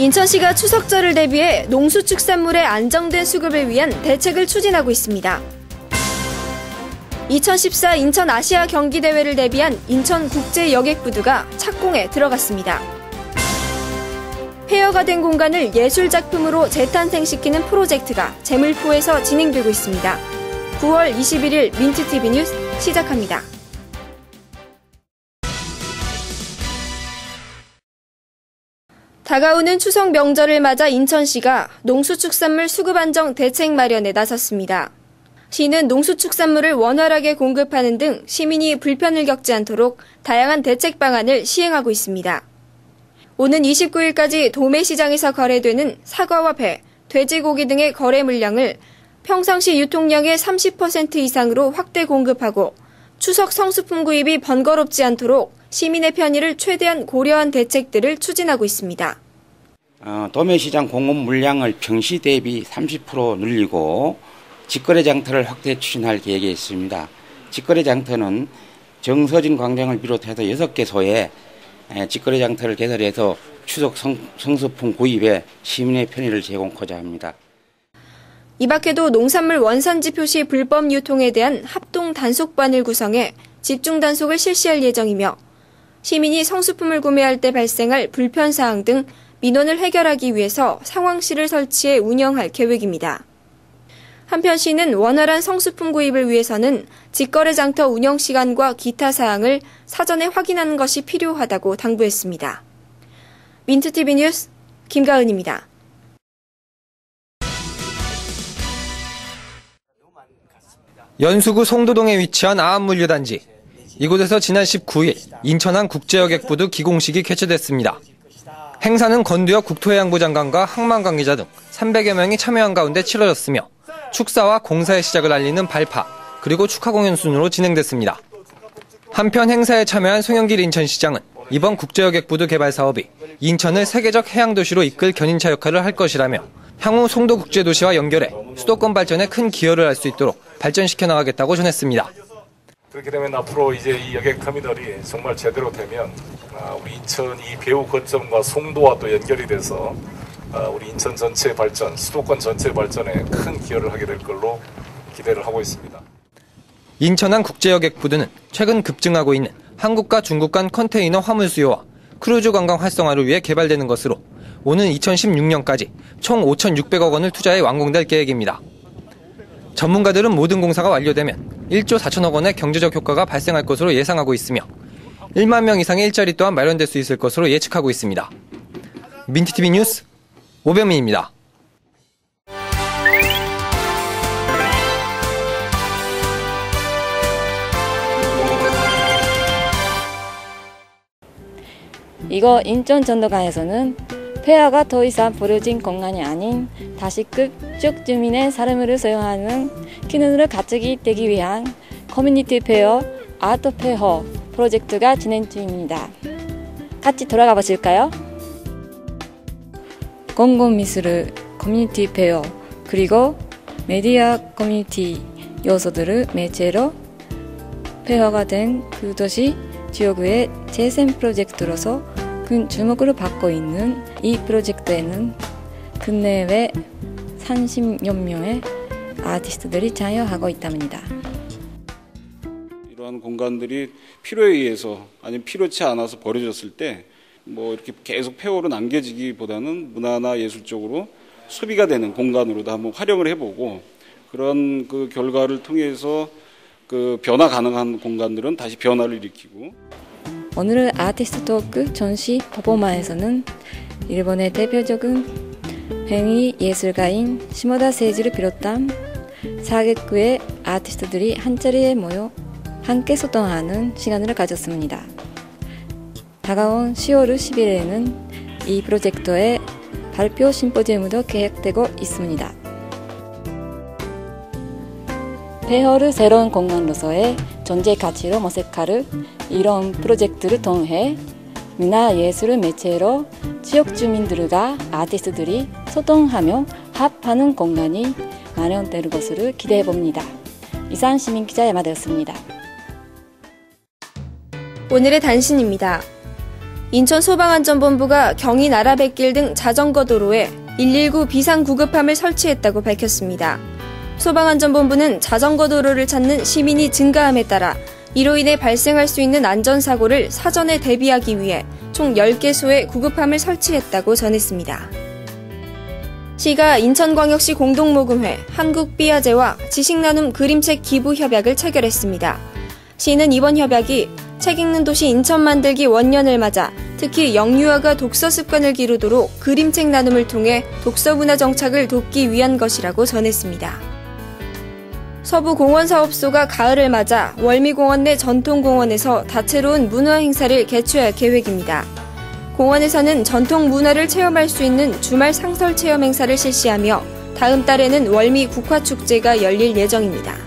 인천시가 추석절을 대비해 농수축산물의 안정된 수급을 위한 대책을 추진하고 있습니다. 2014 인천 아시아 경기대회를 대비한 인천국제여객부두가 착공에 들어갔습니다. 폐허가 된 공간을 예술작품으로 재탄생시키는 프로젝트가 재물포에서 진행되고 있습니다. 9월 21일 민트TV 뉴스 시작합니다. 다가오는 추석 명절을 맞아 인천시가 농수축산물 수급 안정 대책 마련에 나섰습니다. 시는 농수축산물을 원활하게 공급하는 등 시민이 불편을 겪지 않도록 다양한 대책 방안을 시행하고 있습니다. 오는 29일까지 도매시장에서 거래되는 사과와 배, 돼지고기 등의 거래 물량을 평상시 유통량의 30% 이상으로 확대 공급하고 추석 성수품 구입이 번거롭지 않도록 시민의 편의를 최대한 고려한 대책들을 추진하고 있습니다. 도매시장 공급 물량을 평시 대비 30% 늘리고 직거래 장터를 확대 추진할 계획이 있습니다. 직거래 장터는 정서진 광장을 비롯해서 6개소에 직거래 장터를 개설해서 추석 성수품 구입에 시민의 편의를 제공하고자 합니다. 이 밖에도 농산물 원산지 표시 불법 유통에 대한 합동 단속반을 구성해 집중 단속을 실시할 예정이며 시민이 성수품을 구매할 때 발생할 불편사항 등 민원을 해결하기 위해서 상황실을 설치해 운영할 계획입니다. 한편 시는 원활한 성수품 구입을 위해서는 직거래 장터 운영 시간과 기타 사항을 사전에 확인하는 것이 필요하다고 당부했습니다. 민트TV 뉴스 김가은입니다. 연수구 송도동에 위치한 아합물류단지. 이곳에서 지난 19일 인천항 국제여객부두 기공식이 개최됐습니다. 행사는 건두엽 국토해양부 장관과 항만 관계자 등 300여 명이 참여한 가운데 치러졌으며 축사와 공사의 시작을 알리는 발파, 그리고 축하 공연 순으로 진행됐습니다. 한편 행사에 참여한 송영길 인천시장은 이번 국제여객부두 개발 사업이 인천을 세계적 해양도시로 이끌 견인차 역할을 할 것이라며 향후 송도국제도시와 연결해 수도권 발전에 큰 기여를 할 수 있도록 발전시켜 나가겠다고 전했습니다. 그렇게 되면 앞으로 이제 이 여객터미널이 정말 제대로 되면 우리 인천 이 배후 거점과 송도와 또 연결이 돼서 우리 인천 전체 발전, 수도권 전체 발전에 큰 기여를 하게 될 걸로 기대를 하고 있습니다. 인천항 국제여객부두는 최근 급증하고 있는 한국과 중국 간 컨테이너 화물 수요와 크루즈 관광 활성화를 위해 개발되는 것으로 오는 2016년까지 총 5,600억 원을 투자해 완공될 계획입니다. 전문가들은 모든 공사가 완료되면 1조 4천억 원의 경제적 효과가 발생할 것으로 예상하고 있으며 1만 명 이상의 일자리 또한 마련될 수 있을 것으로 예측하고 있습니다. 민트TV 뉴스 오병민입니다. 이곳 인천 전도강에서는 폐허가 더 이상 버려진 공간이 아닌 다시금 쭉 주민의 삶을 소용하는 기능을 갖추게 되기 위한 커뮤니티 페어, 아트 페어 프로젝트가 진행 중입니다. 같이 돌아가 보실까요? 공공미술 커뮤니티 페어 그리고 메디어 커뮤니티 요소들을 매체로 폐허가 된 그 도시 지역의 재생 프로젝트로서 큰 주목을 받고 있는 이 프로젝트에는 국내외 30여 명의 아티스트들이 참여하고 있답니다. 이러한 공간들이 필요에 의해서 아니면 필요치 않아서 버려졌을 때 이렇게 계속 폐허로 남겨지기보다는 문화나 예술적으로 소비가 되는 공간으로도 한번 활용을 해보고 그런 그 결과를 통해서 그 변화 가능한 공간들은 다시 변화를 일으키고. 오늘 아티스트 토크 전시 퍼포먼스에서는 일본의 대표적인 행위 예술가인 시모다 세이지를 비롯한 4개국의 아티스트들이 한자리에 모여 함께 소통하는 시간을 가졌습니다. 다가온 10월 10일에는 이 프로젝트의 발표 심포지엄도 계획되고 있습니다. 폐허를 새로운 공간으로서의 존재 가치로 모색하는 이런 프로젝트를 통해 문화예술 매체로 지역 주민들과 아티스트들이 소통하며 합하는 공간이 마련될 것을 기대해 봅니다. 이상 시민기자 야마다였습니다. 오늘의 단신입니다. 인천소방안전본부가 경인 아라뱃길 등 자전거 도로에 119 비상구급함을 설치했다고 밝혔습니다. 소방안전본부는 자전거 도로를 찾는 시민이 증가함에 따라 이로 인해 발생할 수 있는 안전사고를 사전에 대비하기 위해 총 10개소의 구급함을 설치했다고 전했습니다. 시가 인천광역시 공동모금회 한국비아제와 지식나눔 그림책 기부 협약을 체결했습니다. 시는 이번 협약이 책 읽는 도시 인천 만들기 원년을 맞아 특히 영유아가 독서 습관을 기르도록 그림책 나눔을 통해 독서 문화 정착을 돕기 위한 것이라고 전했습니다. 서부공원사업소가 가을을 맞아 월미공원 내 전통공원에서 다채로운 문화 행사를 개최할 계획입니다. 공원에서는 전통 문화를 체험할 수 있는 주말 상설 체험 행사를 실시하며 다음 달에는 월미 국화축제가 열릴 예정입니다.